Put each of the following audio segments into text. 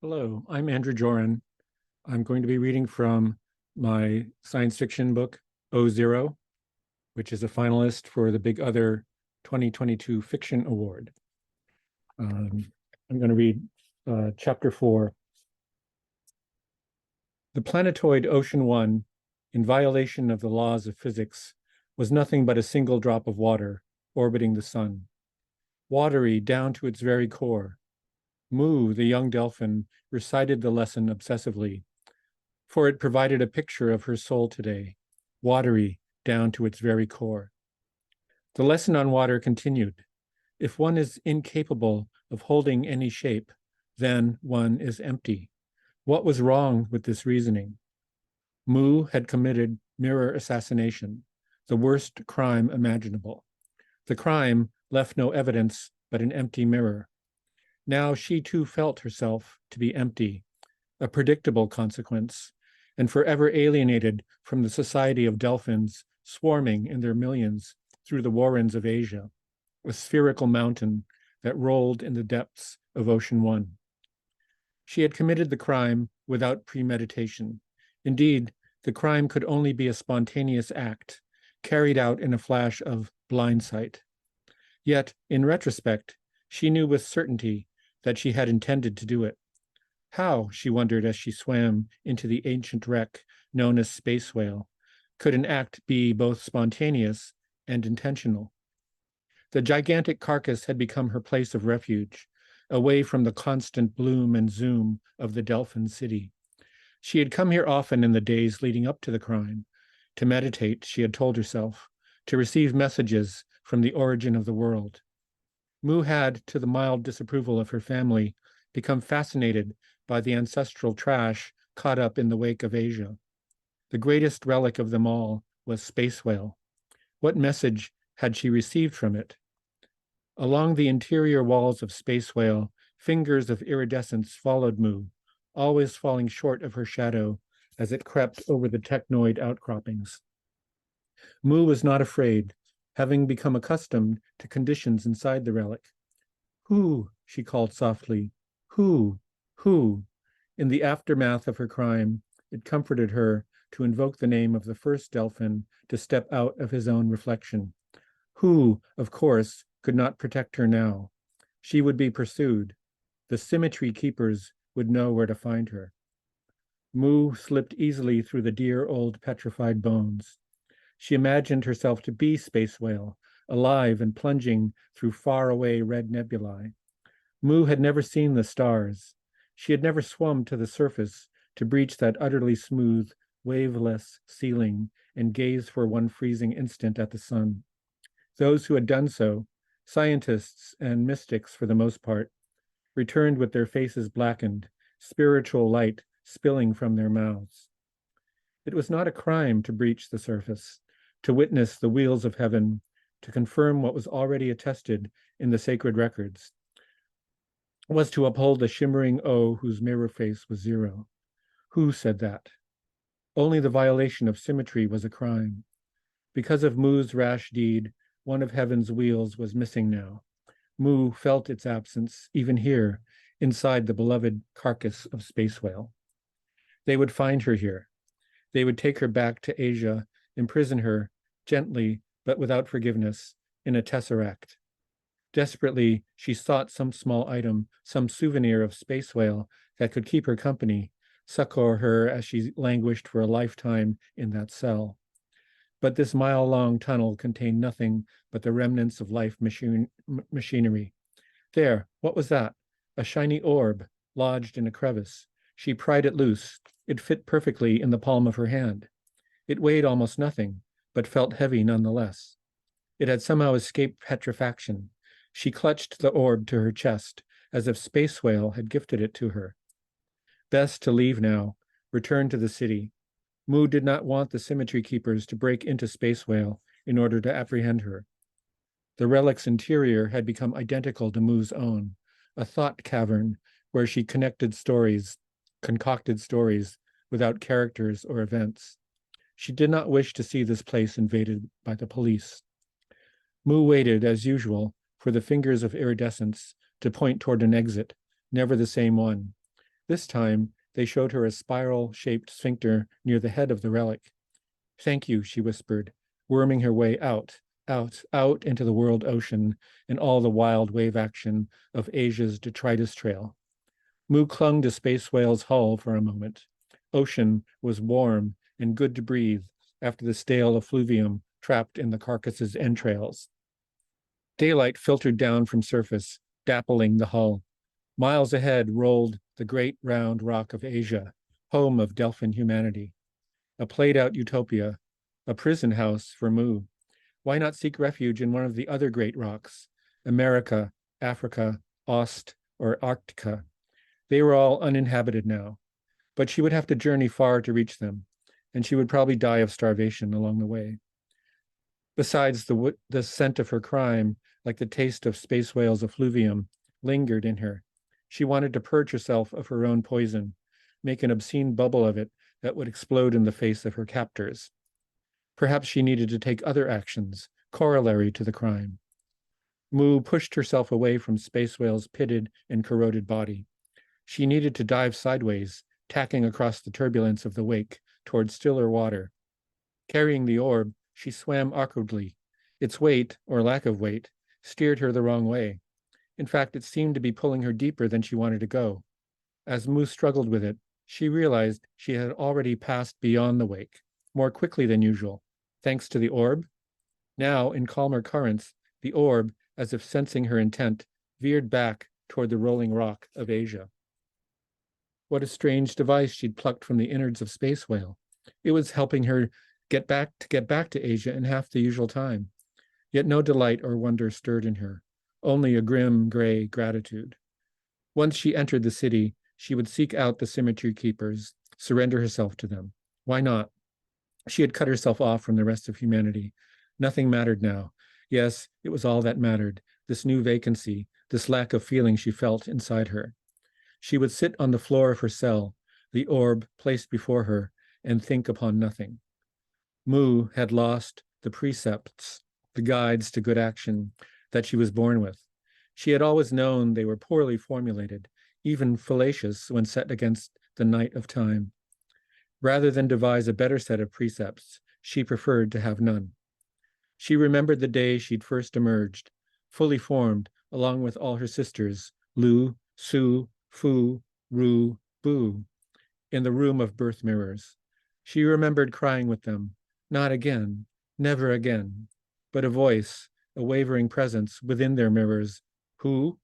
Hello, I'm Andrew Joron. I'm going to be reading from my science fiction book, O0, which is a finalist for the Big Other 2022 Fiction Award. I'm going to read Chapter 4. The planetoid Ocean One, in violation of the laws of physics, was nothing but a single drop of water orbiting the sun, watery down to its very core. Mu, the young dolphin, recited the lesson obsessively, for it provided a picture of her soul today, watery down to its very core. The lesson on water continued. If one is incapable of holding any shape, then one is empty. What was wrong with this reasoning? Mu had committed mirror assassination, the worst crime imaginable. The crime left no evidence but an empty mirror. Now she too felt herself to be empty, a predictable consequence, and forever alienated from the society of dolphins swarming in their millions through the warrens of Asia, a spherical mountain that rolled in the depths of Ocean One. She had committed the crime without premeditation. Indeed, the crime could only be a spontaneous act, carried out in a flash of blindsight. Yet, in retrospect, she knew with certainty that she had intended to do it. How, she wondered as she swam into the ancient wreck known as Space Whale, could an act be both spontaneous and intentional? The gigantic carcass had become her place of refuge, away from the constant bloom and zoom of the Delphin city. She had come here often in the days leading up to the crime, to meditate, she had told herself, to receive messages from the origin of the world. Mu had, to the mild disapproval of her family, become fascinated by the ancestral trash caught up in the wake of Asia. The greatest relic of them all was Space Whale. What message had she received from it? Along the interior walls of Space Whale, fingers of iridescence followed Mu, always falling short of her shadow as it crept over the technoid outcroppings. Mu was not afraid, having become accustomed to conditions inside the relic. Who, she called softly, who? In the aftermath of her crime, it comforted her to invoke the name of the first dolphin to step out of his own reflection. Who, of course, could not protect her now. She would be pursued. The symmetry keepers would know where to find her. Mu slipped easily through the dear old petrified bones. She imagined herself to be Space Whale, alive and plunging through faraway red nebulae. Mu had never seen the stars. She had never swum to the surface to breach that utterly smooth, waveless ceiling and gaze for one freezing instant at the sun. Those who had done so, scientists and mystics for the most part, returned with their faces blackened, spiritual light spilling from their mouths. It was not a crime to breach the surface, to witness the wheels of heaven, to confirm what was already attested in the sacred records, was to uphold the shimmering O whose mirror face was zero. Who said that? Only the violation of symmetry was a crime. Because of Mu's rash deed, one of heaven's wheels was missing now. Mu felt its absence, even here, inside the beloved carcass of Space Whale. They would find her here. They would take her back to Asia, imprison her, gently but without forgiveness, in a tesseract. Desperately, she sought some small item, some souvenir of Space Whale that could keep her company, succor her as she languished for a lifetime in that cell. But this mile-long tunnel contained nothing but the remnants of life machinery. There, what was that? A shiny orb, lodged in a crevice. She pried it loose. It fit perfectly in the palm of her hand. It weighed almost nothing, but felt heavy nonetheless. It had somehow escaped petrifaction. She clutched the orb to her chest, as if Space Whale had gifted it to her. Best to leave now, return to the city. Mu did not want the symmetry keepers to break into Space Whale in order to apprehend her. The relic's interior had become identical to Mu's own, a thought cavern where she concocted stories without characters or events. She did not wish to see this place invaded by the police. Mu waited, as usual, for the fingers of iridescence to point toward an exit, never the same one. This time, they showed her a spiral-shaped sphincter near the head of the relic. Thank you, she whispered, worming her way out, out into the world ocean and all the wild wave action of Asia's detritus trail. Mu clung to Space Whale's hull for a moment. Ocean was warm and good to breathe after the stale effluvium trapped in the carcass's entrails. Daylight filtered down from surface, dappling the hull. Miles ahead rolled the great round rock of Asia, home of Delphin humanity. A played-out utopia, a prison house for Mu. Why not seek refuge in one of the other great rocks? America, Africa, Ost, or Arctica. They were all uninhabited now, but she would have to journey far to reach them, and she would probably die of starvation along the way. Besides, the scent of her crime, like the taste of Space Whale's effluvium, lingered in her. She wanted to purge herself of her own poison, make an obscene bubble of it that would explode in the face of her captors. Perhaps she needed to take other actions, corollary to the crime. Mu pushed herself away from Space Whale's pitted and corroded body. She needed to dive sideways, tacking across the turbulence of the wake toward stiller water. Carrying the orb, she swam awkwardly. Its weight, or lack of weight, steered her the wrong way. In fact, it seemed to be pulling her deeper than she wanted to go. As Mu struggled with it, she realized she had already passed beyond the wake, more quickly than usual, thanks to the orb. Now, in calmer currents, the orb, as if sensing her intent, veered back toward the rolling rock of Asia. What a strange device she'd plucked from the innards of Space Whale. It was helping her get back to Asia in half the usual time. Yet no delight or wonder stirred in her, only a grim, gray gratitude. Once she entered the city, she would seek out the Symmetry Keepers, surrender herself to them. Why not? She had cut herself off from the rest of humanity. Nothing mattered now. Yes, it was all that mattered, this new vacancy, this lack of feeling she felt inside her. She would sit on the floor of her cell, the orb placed before her, and think upon nothing. Mu had lost the precepts, the guides to good action that she was born with. She had always known they were poorly formulated, even fallacious when set against the night of time. Rather than devise a better set of precepts, she preferred to have none. She remembered the day she'd first emerged, fully formed, along with all her sisters, Lu, Su, Fu, Ru, Bu, in the room of birth mirrors. She remembered crying with them, not again, never again, but a voice, a wavering presence within their mirrors, who,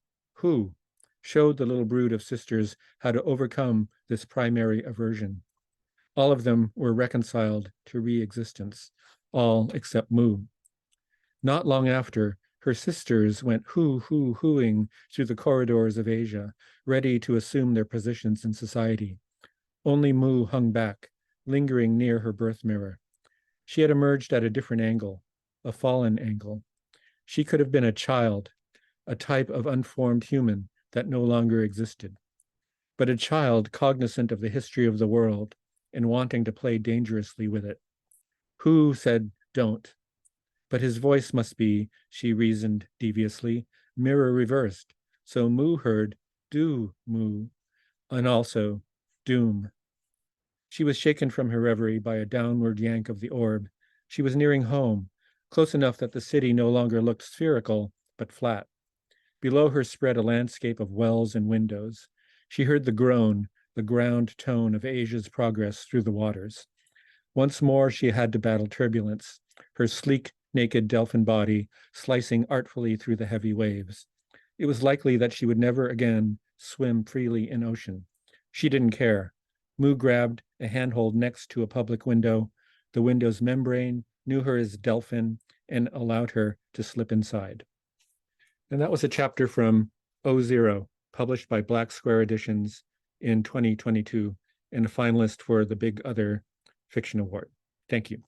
showed the little brood of sisters how to overcome this primary aversion. All of them were reconciled to re-existence, all except Mu. Not long after, her sisters went hooing through the corridors of Asia, ready to assume their positions in society. Only Mu hung back, lingering near her birth mirror. She had emerged at a different angle, a fallen angle. She could have been a child, a type of unformed human that no longer existed, but a child cognizant of the history of the world and wanting to play dangerously with it. Who said, don't? But his voice must be, she reasoned deviously, mirror reversed. So Mu heard, do, Mu, and also, doom. She was shaken from her reverie by a downward yank of the orb. She was nearing home, close enough that the city no longer looked spherical, but flat. Below her spread a landscape of wells and windows. She heard the groan, the ground tone of Asia's progress through the waters. Once more she had to battle turbulence, her sleek, naked Delphin body slicing artfully through the heavy waves. It was likely that she would never again swim freely in ocean. She didn't care. Mu grabbed a handhold next to a public window. The window's membrane knew her as Delphin and allowed her to slip inside. And that was a chapter from O0, published by Black Square Editions in 2022, and a finalist for the Big Other Fiction Award. Thank you.